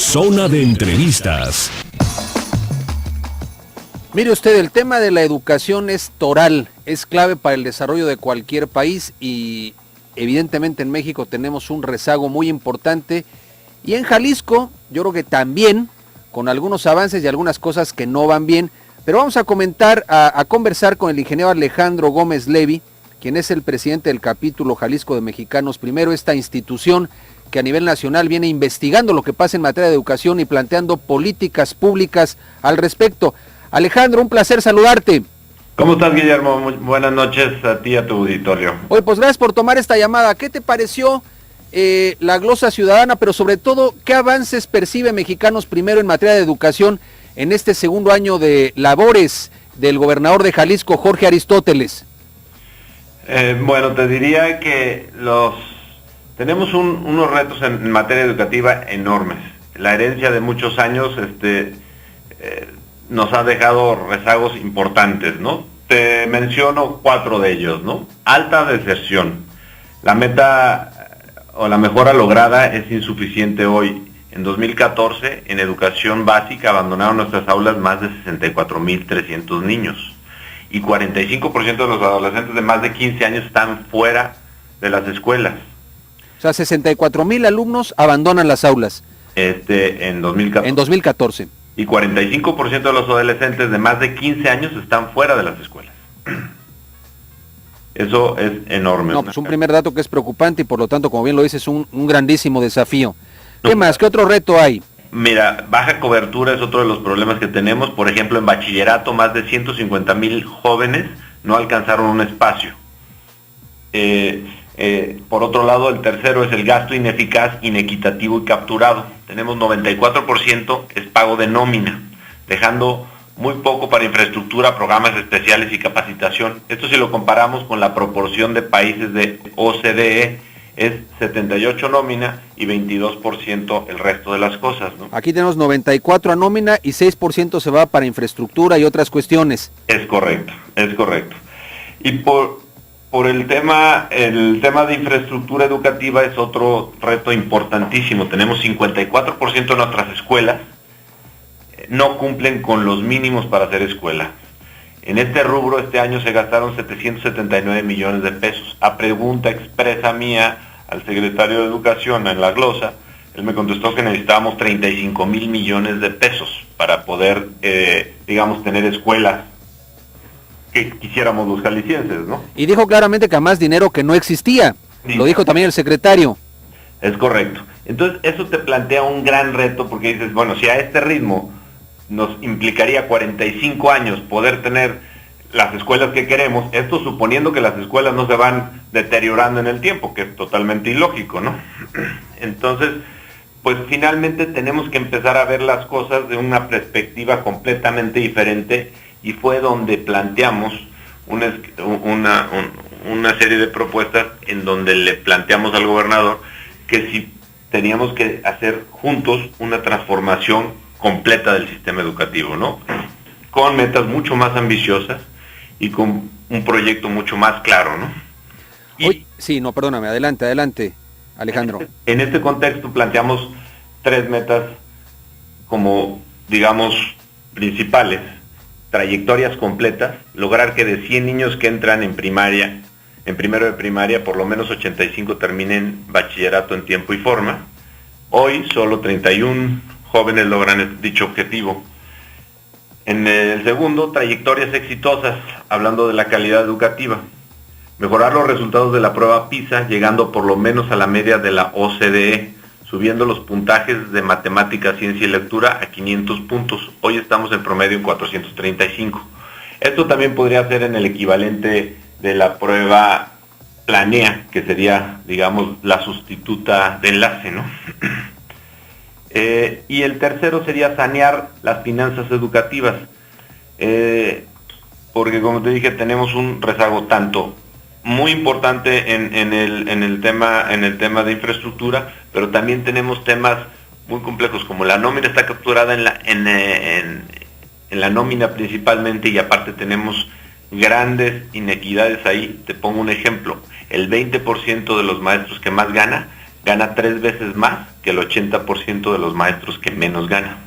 Zona de entrevistas. Mire usted, el tema de la educación es toral, es clave para el desarrollo de cualquier país y evidentemente en México tenemos un rezago muy importante y en Jalisco yo creo que también con algunos avances y algunas cosas que no van bien, pero vamos a conversar con el ingeniero Alejandro Gómez Levy, quien es el presidente del capítulo Jalisco de Mexicanos Primero, esta institución que a nivel nacional viene investigando lo que pasa en materia de educación y planteando políticas públicas al respecto. Alejandro, un placer saludarte. ¿Cómo estás, Guillermo? Muy buenas noches a ti y a tu auditorio. Oye, pues gracias por tomar esta llamada. ¿Qué te pareció la glosa ciudadana, pero sobre todo, qué avances percibe Mexicanos Primero en materia de educación en este segundo año de labores del gobernador de Jalisco, Jorge Aristóteles? Bueno, te diría que tenemos unos retos en materia educativa enormes. La herencia de muchos años nos ha dejado rezagos importantes, ¿no? Te menciono 4 de ellos, ¿no? Alta deserción. La meta o la mejora lograda es insuficiente hoy. En 2014, en educación básica, abandonaron nuestras aulas más de 64,300 niños. Y 45% de los adolescentes de más de 15 años están fuera de las escuelas. O sea, 64,000 alumnos abandonan las aulas. En 2014. En 2014. Y 45% de los adolescentes de más de 15 años están fuera de las escuelas. Eso es enorme. No, pues un primer dato que es preocupante y por lo tanto, como bien lo dices, un grandísimo desafío. ¿Qué más? ¿Qué otro reto hay? Mira, baja cobertura es otro de los problemas que tenemos. Por ejemplo, en bachillerato, más de 150,000 jóvenes no alcanzaron un espacio. Por otro lado, el tercero es el gasto ineficaz, inequitativo y capturado. Tenemos 94% es pago de nómina, dejando muy poco para infraestructura, programas especiales y capacitación. Esto si lo comparamos con la proporción de países de OCDE, es 78 nómina y 22% el resto de las cosas, ¿no? Aquí tenemos 94 a nómina y 6% se va para infraestructura y otras cuestiones. Es correcto, es correcto. Y por el tema de infraestructura educativa es otro reto importantísimo. Tenemos 54% de nuestras escuelas no cumplen con los mínimos para hacer escuela. En este rubro este año se gastaron 779 millones de pesos. A pregunta expresa mía al secretario de Educación en la glosa, él me contestó que necesitábamos 35,000 millones de pesos para poder, tener escuelas que quisiéramos los jaliscienses, ¿no? Y dijo claramente que más dinero que no existía. Sí. Lo dijo también el secretario. Es correcto. Entonces eso te plantea un gran reto porque dices, bueno, si a este ritmo nos implicaría 45 años poder tener las escuelas que queremos, esto suponiendo que las escuelas no se van deteriorando en el tiempo, que es totalmente ilógico, ¿no? Entonces, pues finalmente tenemos que empezar a ver las cosas de una perspectiva completamente diferente y fue donde planteamos una serie de propuestas en donde le planteamos al gobernador que si teníamos que hacer juntos una transformación completa del sistema educativo, ¿no? Con metas mucho más ambiciosas y con un proyecto mucho más claro, ¿no? Perdóname, adelante, Alejandro. En este contexto planteamos 3 metas como, digamos, principales. Trayectorias completas, lograr que de 100 niños que entran en primero de primaria, por lo menos 85 terminen bachillerato en tiempo y forma. Hoy solo 31 jóvenes logran dicho objetivo. En el segundo, trayectorias exitosas, hablando de la calidad educativa. Mejorar los resultados de la prueba PISA, llegando por lo menos a la media de la OCDE, subiendo los puntajes de matemática, ciencia y lectura a 500 puntos. Hoy estamos en promedio en 435. Esto también podría ser en el equivalente de la prueba Planea, que sería, digamos, la sustituta de enlace, ¿no? Y el tercero sería sanear las finanzas educativas, porque como te dije, tenemos un rezago tanto muy importante en el tema de infraestructura, pero también tenemos temas muy complejos como la nómina está capturada en la nómina principalmente y aparte tenemos grandes inequidades ahí. Te pongo un ejemplo, el 20% de los maestros que más gana gana 3 veces más que el 80% de los maestros que menos ganan.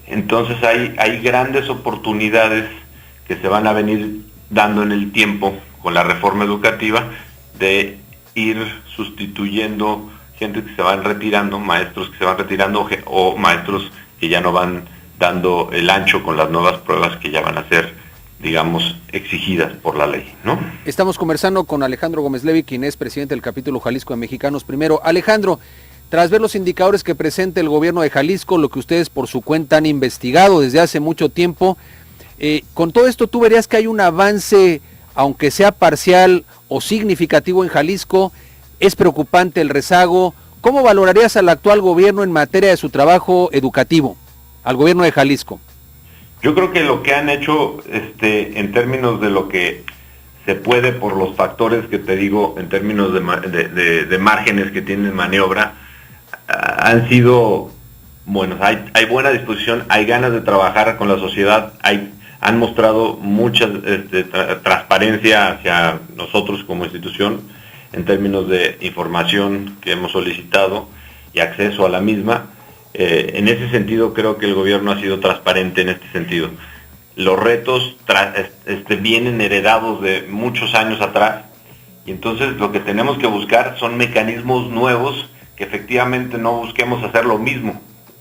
Entonces hay grandes oportunidades que se van a venir dando en el tiempo con la reforma educativa de ir sustituyendo gente que se van retirando, maestros que se van retirando o maestros que ya no van dando el ancho con las nuevas pruebas que ya van a ser, digamos, exigidas por la ley, ¿no? Estamos conversando con Alejandro Gómez Levi, quien es presidente del capítulo Jalisco de Mexicanos Primero. Alejandro, tras ver los indicadores que presenta el gobierno de Jalisco, lo que ustedes por su cuenta han investigado desde hace mucho tiempo, con todo esto, ¿tú verías que hay un avance, aunque sea parcial o significativo en Jalisco? ¿Es preocupante el rezago? ¿Cómo valorarías al actual gobierno en materia de su trabajo educativo, al gobierno de Jalisco? Yo creo que lo que han hecho en términos de lo que se puede por los factores que te digo, en términos de márgenes que tienen maniobra, han sido buenos. Hay buena disposición, hay ganas de trabajar con la sociedad, han mostrado mucha transparencia hacia nosotros como institución en términos de información que hemos solicitado y acceso a la misma. En ese sentido creo que el gobierno ha sido transparente en este sentido. Los retos vienen heredados de muchos años atrás y entonces lo que tenemos que buscar son mecanismos nuevos que efectivamente no busquemos hacer lo mismo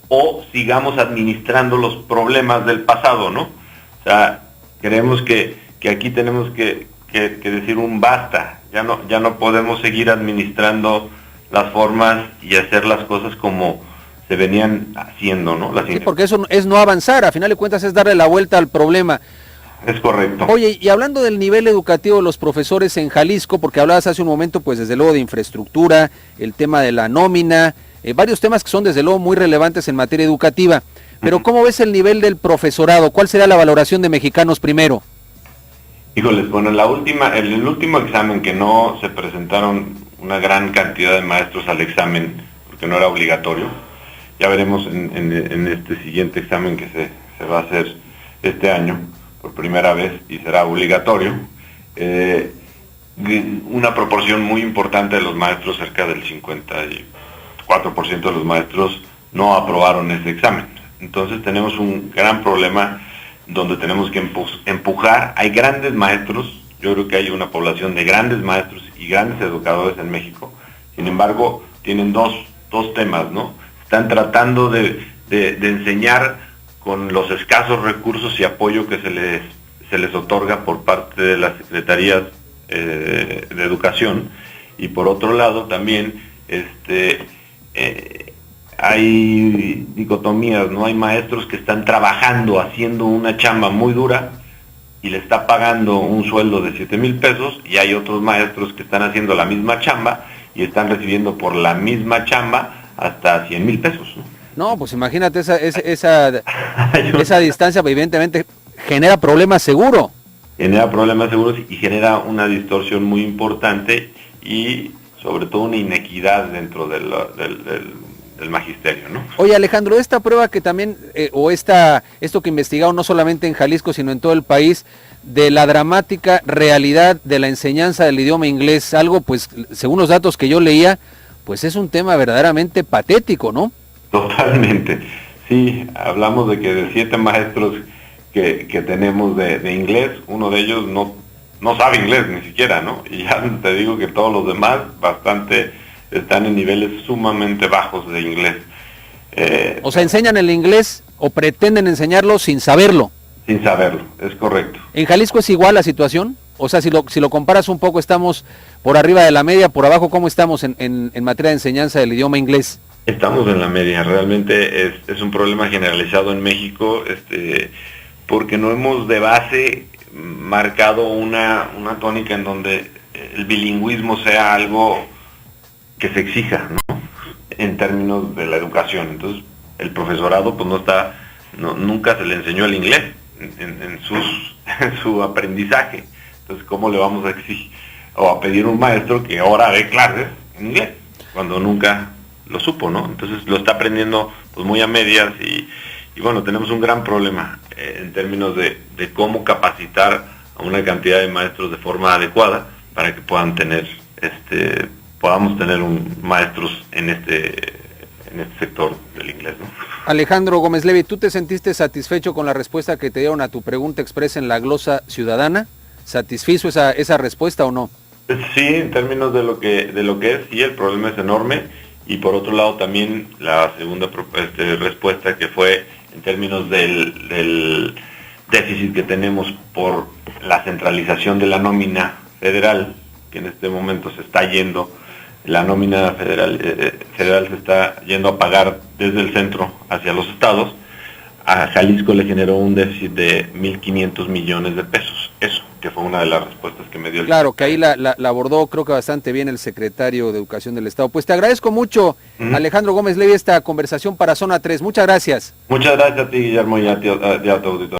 o sigamos administrando los problemas del pasado, ¿no? O sea, creemos que aquí tenemos que decir un basta, ya no podemos seguir administrando las formas y hacer las cosas como se venían haciendo, ¿no? Sí, porque eso es no avanzar, a final de cuentas es darle la vuelta al problema. Es correcto. Oye, y hablando del nivel educativo de los profesores en Jalisco, porque hablabas hace un momento, pues desde luego de infraestructura, el tema de la nómina, varios temas que son desde luego muy relevantes en materia educativa, pero ¿cómo ves el nivel del profesorado? ¿Cuál será la valoración de Mexicanos Primero? Híjoles, bueno, en el último examen que no se presentaron una gran cantidad de maestros al examen, porque no era obligatorio, ya veremos en este siguiente examen que se va a hacer este año, por primera vez, y será obligatorio, una proporción muy importante de los maestros, cerca del 54% de los maestros, no aprobaron ese examen. Entonces tenemos un gran problema donde tenemos que empujar. Hay grandes maestros, yo creo que hay una población de grandes maestros y grandes educadores en México. Sin embargo, tienen dos temas, ¿no? Están tratando de enseñar con los escasos recursos y apoyo que se les otorga por parte de las secretarías de educación, y por otro lado también hay dicotomías, ¿no? Hay maestros que están trabajando, haciendo una chamba muy dura y le está pagando un sueldo de 7,000 pesos, y hay otros maestros que están haciendo la misma chamba y están recibiendo por la misma chamba hasta 100,000 pesos, ¿no? No, pues imagínate esa distancia, evidentemente genera problemas seguro. Genera problemas seguros y genera una distorsión muy importante y sobre todo una inequidad dentro del magisterio, ¿no? Oye, Alejandro, esta prueba que también, esto que investigaron no solamente en Jalisco, sino en todo el país, de la dramática realidad de la enseñanza del idioma inglés, algo, pues, según los datos que yo leía, pues es un tema verdaderamente patético, ¿no? Totalmente. Sí, hablamos de que de 7 maestros que tenemos de inglés, uno de ellos no sabe inglés ni siquiera, ¿no? Y ya te digo que todos los demás están en niveles sumamente bajos de inglés. O sea, enseñan el inglés o pretenden enseñarlo sin saberlo. Sin saberlo, es correcto. ¿En Jalisco es igual la situación? O sea, si lo comparas un poco, ¿estamos por arriba de la media, por abajo? ¿Cómo estamos en materia de enseñanza del idioma inglés? Estamos en la media, realmente es un problema generalizado en México, porque no hemos de base marcado una tónica en donde el bilingüismo sea algo que se exija, ¿no? En términos de la educación. Entonces, el profesorado pues nunca se le enseñó el inglés en su aprendizaje. Entonces, ¿cómo le vamos a exigir o a pedir a un maestro que ahora dé clases en inglés cuando nunca lo supo, ¿no? Entonces lo está aprendiendo pues muy a medias y bueno, tenemos un gran problema en términos de cómo capacitar a una cantidad de maestros de forma adecuada para que puedan tener podamos tener maestros en este sector del inglés, ¿no? Alejandro Gómez Levi, ¿tú te sentiste satisfecho con la respuesta que te dieron a tu pregunta expresa en la glosa ciudadana? ¿Satisfizo esa respuesta o no? Sí, en términos de lo que es, sí, el problema es enorme, y por otro lado también la segunda respuesta, que fue en términos del déficit que tenemos por la centralización de la nómina federal, que en este momento se está yendo, la nómina federal se está yendo a pagar desde el centro hacia los estados. A Jalisco le generó un déficit de 1.500 millones de pesos. Eso, que fue una de las respuestas que me dio. Claro, que ahí la abordó creo que bastante bien el secretario de Educación del Estado. Pues te agradezco mucho, Alejandro Gómez Levi, esta conversación para Zona 3. Muchas gracias. Muchas gracias a ti, Guillermo, y a tu auditorio.